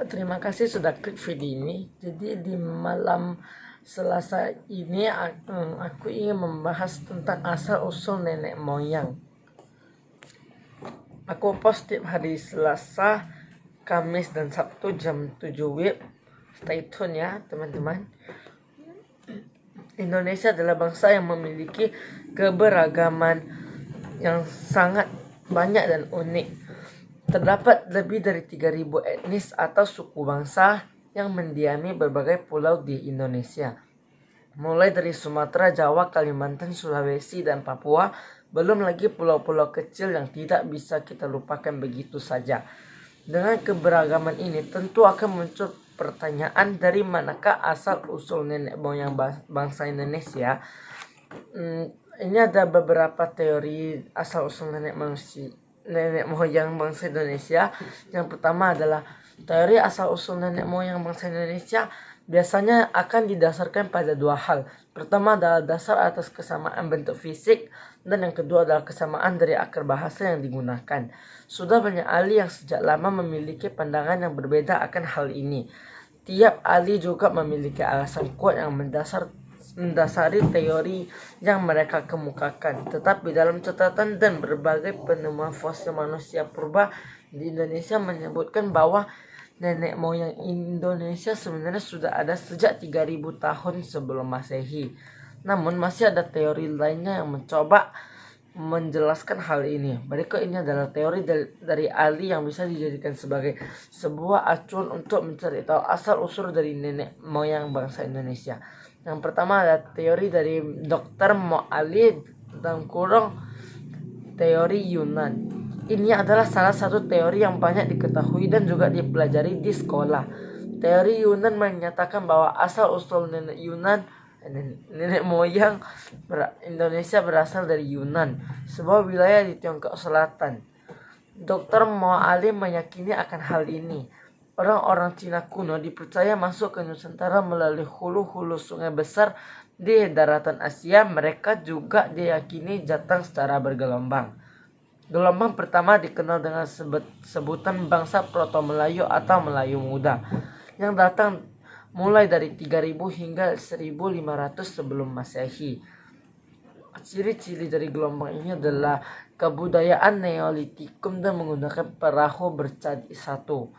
Terima kasih sudah klik video ini. Jadi di malam Selasa ini aku ingin membahas tentang asal usul nenek moyang. Aku post tiap hari Selasa, Kamis dan Sabtu jam 7 WIB. Stay tune ya teman-teman. Indonesia adalah bangsa yang memiliki keberagaman yang sangat banyak dan unik. Terdapat lebih dari 3.000 etnis atau suku bangsa yang mendiami berbagai pulau di Indonesia. Mulai dari Sumatera, Jawa, Kalimantan, Sulawesi, dan Papua, belum lagi pulau-pulau kecil yang tidak bisa kita lupakan begitu saja. Dengan keberagaman ini tentu akan muncul pertanyaan dari manakah asal-usul nenek moyang bangsa Indonesia. Ini ada beberapa teori asal-usul nenek moyang bangsa Indonesia. Yang pertama adalah teori asal-usul nenek moyang bangsa Indonesia biasanya akan didasarkan pada dua hal. Pertama adalah dasar atas kesamaan bentuk fisik, dan yang kedua adalah kesamaan dari akar bahasa yang digunakan. Sudah banyak ahli yang sejak lama memiliki pandangan yang berbeda akan hal ini. Tiap ahli juga memiliki alasan kuat yang mendasari teori yang mereka kemukakan. Tetapi dalam catatan dan berbagai penemuan fosil manusia purba di Indonesia menyebutkan bahwa nenek moyang Indonesia sebenarnya sudah ada sejak 3.000 tahun sebelum Masehi. Namun masih ada teori lainnya yang mencoba menjelaskan hal ini. Berikut ini adalah teori dari ahli yang bisa dijadikan sebagai sebuah acuan untuk mencari tahu asal usul dari nenek moyang bangsa Indonesia. Yang pertama adalah teori dari Dr. Moali dalam kurung teori Yunan. Ini adalah salah satu teori yang banyak diketahui dan juga dipelajari di sekolah. Teori Yunan menyatakan bahwa asal usul nenek moyang Indonesia berasal dari Yunan, sebuah wilayah di Tiongkok Selatan. Dr. Moali meyakini akan hal ini. Orang-orang Cina kuno dipercaya masuk ke Nusantara melalui hulu-hulu sungai besar di daratan Asia. Mereka juga diyakini datang secara bergelombang. Gelombang pertama dikenal dengan sebutan bangsa Proto-Melayu atau Melayu Muda, yang datang mulai dari 3.000 hingga 1.500 sebelum Masehi. Ciri-ciri dari gelombang ini adalah kebudayaan Neolitikum dan menggunakan perahu bercadi satu.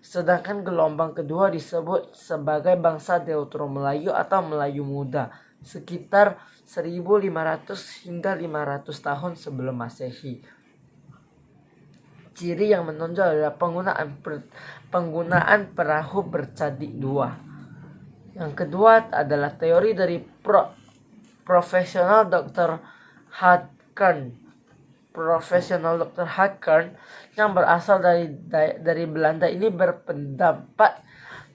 Sedangkan gelombang kedua disebut sebagai bangsa Deutero-Melayu atau Melayu Muda, sekitar 1.500 hingga 500 tahun sebelum Masehi. Ciri yang menonjol adalah penggunaan perahu bercadi dua. Yang kedua adalah teori dari Profesional Dr. Hadkern. Profesional Dr. Hadkern yang berasal dari Belanda ini berpendapat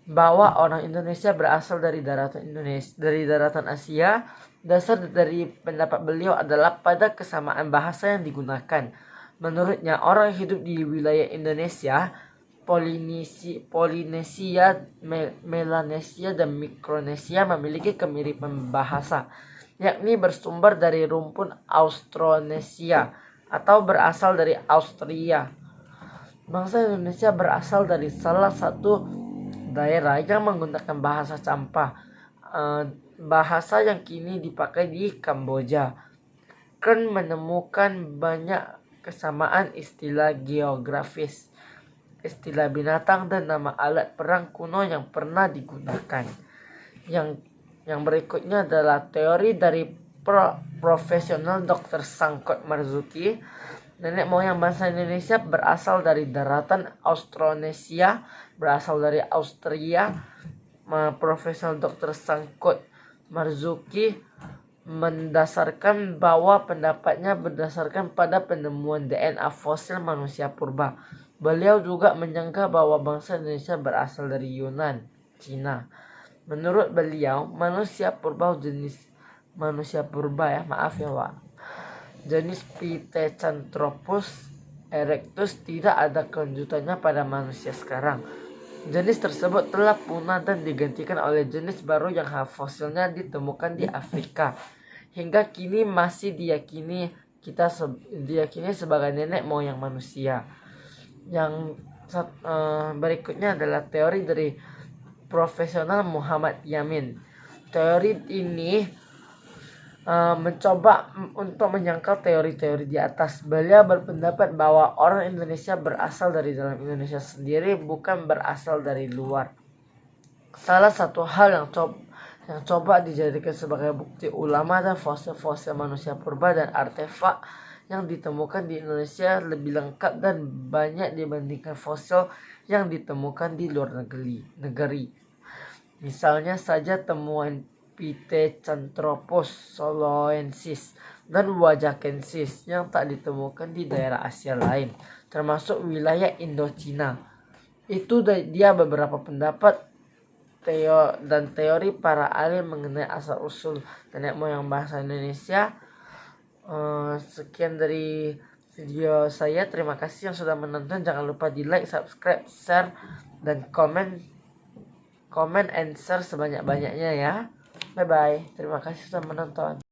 bahwa orang Indonesia berasal dari daratan Asia. Dasar dari pendapat beliau adalah pada kesamaan bahasa yang digunakan. Menurutnya, orang yang hidup di wilayah Indonesia, Polinesia, Melanesia, dan Mikronesia memiliki kemiripan bahasa, yakni bersumber dari rumpun Austronesia atau berasal dari Austria. Bangsa Indonesia berasal dari salah satu daerah yang menggunakan bahasa Champa, bahasa yang kini dipakai di Kamboja. Kern menemukan banyak kesamaan istilah geografis, istilah binatang, dan nama alat perang kuno yang pernah digunakan. Yang berikutnya adalah teori dari Profesional Dr. Sangkot Marzuki. Nenek moyang bangsa Indonesia berasal dari daratan Austronesia, berasal dari Austria. Profesional Dr. Sangkot Marzuki mendasarkan bahwa pendapatnya berdasarkan pada penemuan DNA fosil manusia purba. Beliau juga menyangka bahwa bangsa Indonesia berasal dari Yunan, Cina. Menurut beliau, jenis Pithecanthropus erectus tidak ada kelanjutannya pada manusia sekarang. Jenis tersebut telah punah dan digantikan oleh jenis baru yang fosilnya ditemukan di Afrika. Hingga kini masih diyakini sebagai nenek moyang manusia. Yang Berikutnya adalah teori dari profesional Muhammad Yamin. Teori ini mencoba untuk menyangkal teori-teori di atas. Beliau berpendapat bahwa orang Indonesia berasal dari dalam Indonesia sendiri, bukan berasal dari luar. Salah satu hal yang coba dijadikan sebagai bukti ulama dan fosil-fosil manusia purba dan artefak yang ditemukan di Indonesia lebih lengkap dan banyak dibandingkan fosil yang ditemukan di luar negeri. Misalnya saja temuan Pithecanthropus soloensis dan Wajakensis yang tak ditemukan di daerah Asia lain, termasuk wilayah Indochina. Itu dia beberapa pendapat dan teori para ahli mengenai asal-usul nenek moyang bahasa Indonesia. Sekian dari video saya. Terima kasih yang sudah menonton. Jangan lupa di like, subscribe, share, dan komen and share sebanyak-banyaknya ya. Bye bye. Terima kasih sudah menonton.